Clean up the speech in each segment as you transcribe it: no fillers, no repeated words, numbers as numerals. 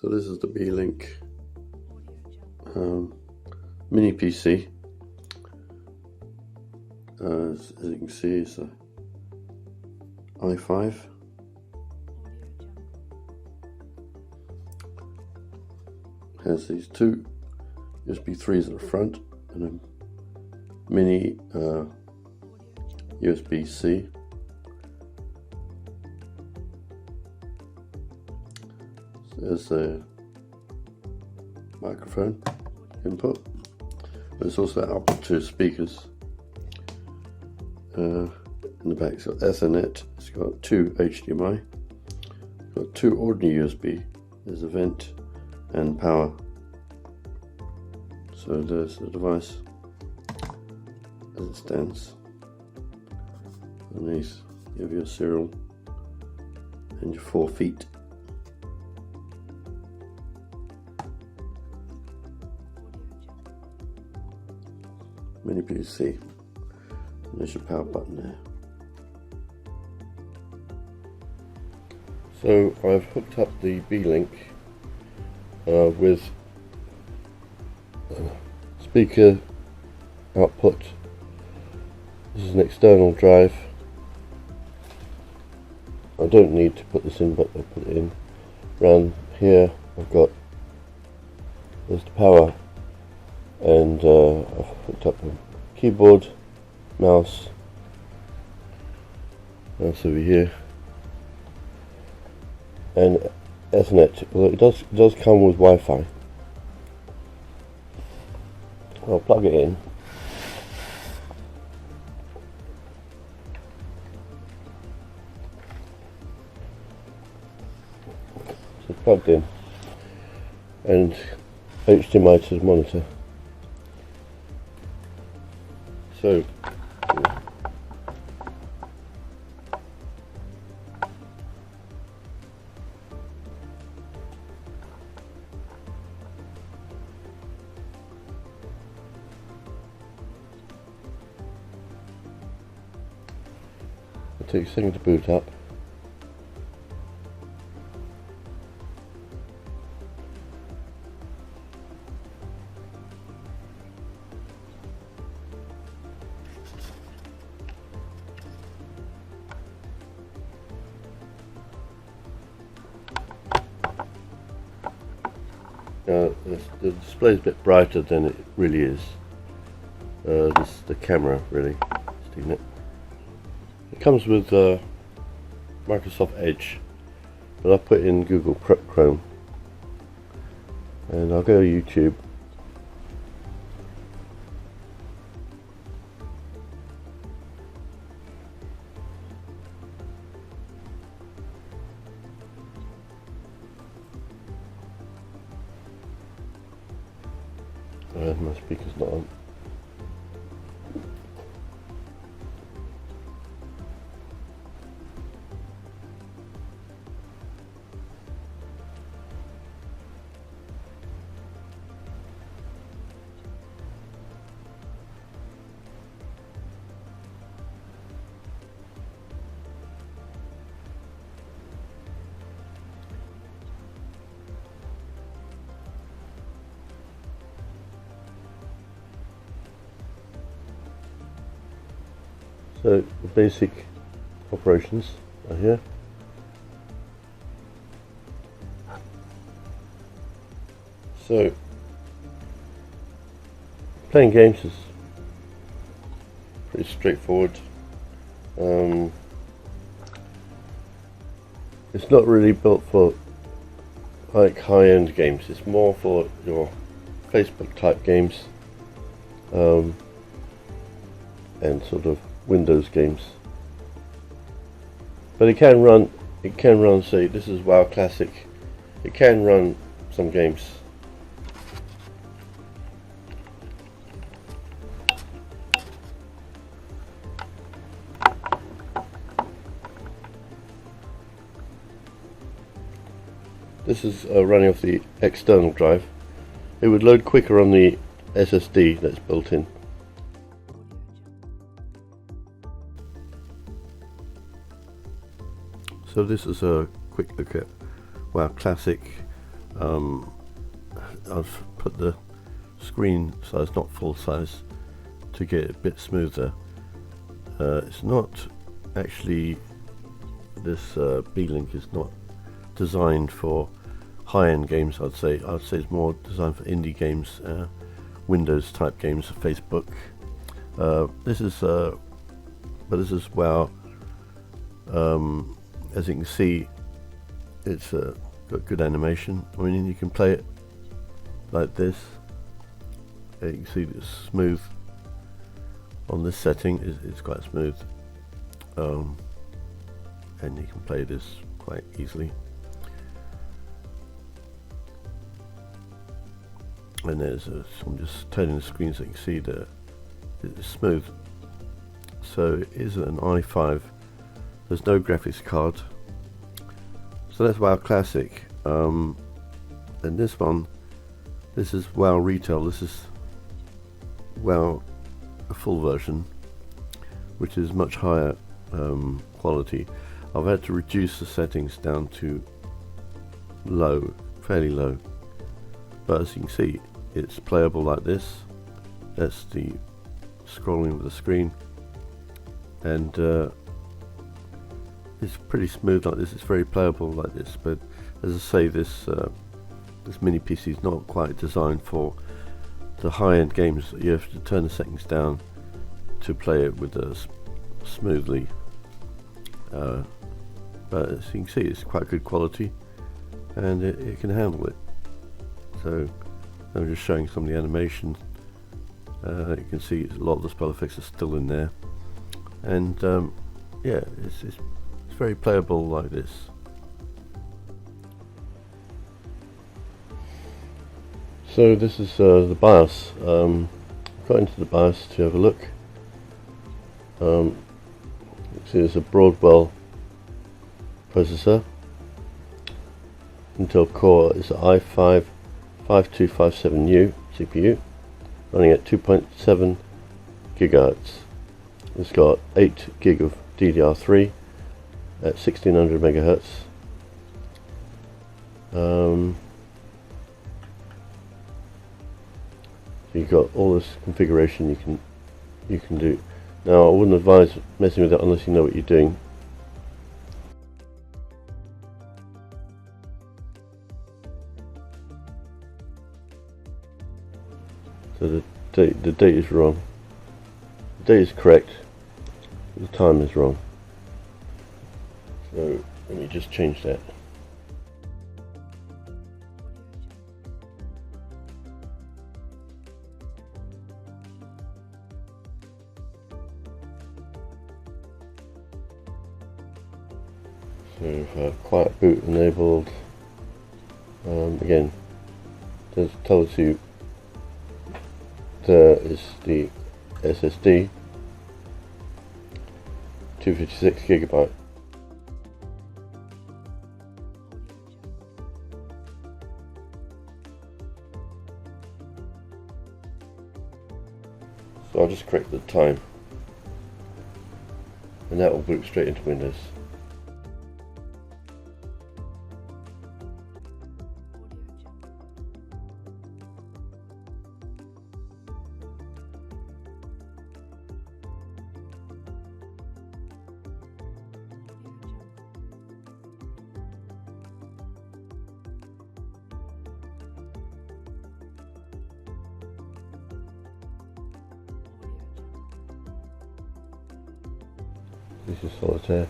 So this is the Beelink Mini PC. As you can see, it's a i5. Has these two USB 3s at the front and a mini USB-C. There's a microphone input. There's also output to speakers. In the back it's got Ethernet, it's got two HDMI, it's got two ordinary USB, there's a vent and power. So there's the device as it stands. Underneath you have your serial and your 4 feet. Mini PC. And there's your power button there. So I've hooked up the Beelink with speaker output. This is an external drive. I don't need to put this in, but I put it in. Around here I've got, there's the power, and I've hooked up a keyboard, mouse over here, and Ethernet, although it does come with Wi-Fi. I'll plug it in. So plugged in, and HDMI to the monitor. So it takes a second to boot up. The display is a bit brighter than it really is. This is the camera really, isn't it? It comes with Microsoft Edge, but I'll put in Google Chrome, and I'll go to YouTube. My speaker's not on. So the basic operations are here. So playing games is pretty straightforward. It's not really built for like high-end games. It's more for your Facebook type games and sort of Windows games. But it can run, say, this is WoW Classic. It can run some games. This is running off the external drive. It would load quicker on the SSD that's built in. So this is a quick look at WoW Classic. I've put the screen size, not full size, to get it a bit smoother. It's not actually, this Beelink is not designed for high-end games. I'd say it's more designed for indie games, Windows type games, Facebook. This is wow. As you can see, it's got good animation. I mean, you can play it like this. You can see it's smooth on this setting. It's quite smooth, and you can play this quite easily. And I'm just turning the screen so you can see that it's smooth. So it is an i5. There's no graphics card. So that's WoW Classic. And this one, this is WoW Retail. This is WoW a full version, which is much higher quality. I've had to reduce the settings down to low, fairly low. But as you can see, it's playable like this. That's the scrolling of the screen, and it's pretty smooth like this. It's very playable like this. But as I say, this mini PC is not quite designed for the high-end games. You have to turn the settings down to play it with smoothly. But as you can see, it's quite good quality, and it can handle it. So I'm just showing some of the animation. You can see a lot of the spell effects are still in there, and yeah, it's very playable like this. So this is the BIOS. Got into the BIOS to have a look. You can see there's a Broadwell processor. Intel Core is an i5 5257U CPU, running at 2.7 gigahertz. It's got 8 gig of DDR3 at 1600 megahertz. So you've got all this configuration you can do. Now, I wouldn't advise messing with it unless you know what you're doing. So the date is wrong. The date is correct. The time is wrong. So let me just change that. So quiet boot enabled. Again, it tells you there is the SSD, 256 gigabyte. So I'll just correct the time, and that will boot straight into Windows. This is Solitaire.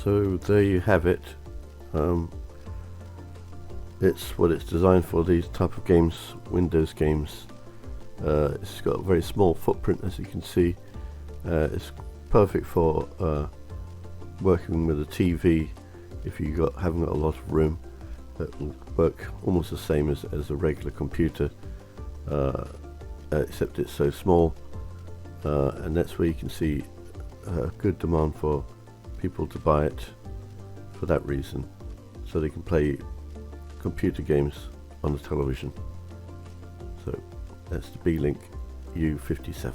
So there you have it. it's what it's designed for, these type of games, Windows games. It's got a very small footprint, as you can see. It's perfect for working with a TV if you haven't got a lot of room. It will work almost the same as a regular computer, except it's so small, and that's where you can see good demand for people to buy it for that reason, so they can play computer games on the television. So that's the Beelink U57.